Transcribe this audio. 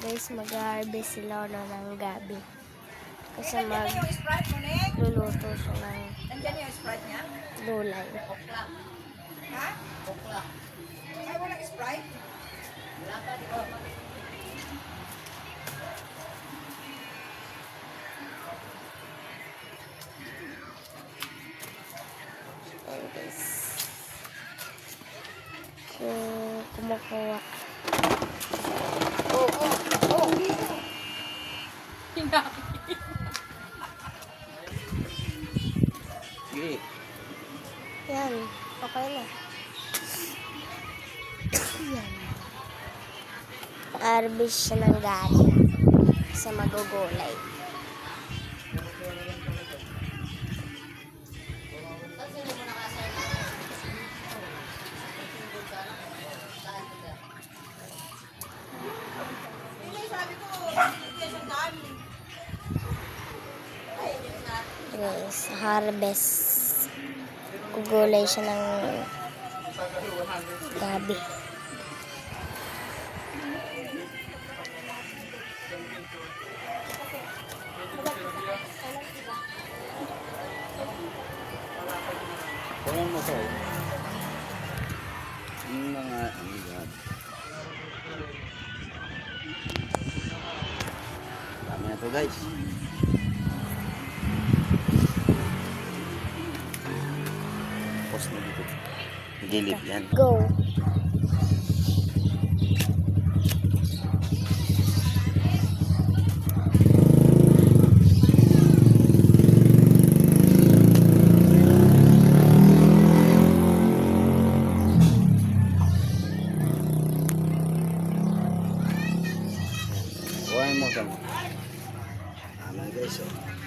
Guys, mag-harvest sila ng gabi. Kasi Nandiyan yung Sprite mo, Nek? magluluto siya ng Nandiyan yung Sprite niya? gulay. Ha? Ay, walang Sprite? Ayan guys. So, kumukuha. Sige. Yan, okay na. Yan. Harvest siya ng gabi sa magugulay. Sabi ko, nandiyan yung dami. Yes, harvest. Gugulay siya ng gabi. Kunin mo to. Yung mga yan. Dami na to guys. Post na dito. Gilid yan. Go! Kunin mo to. Aman guys. Oh.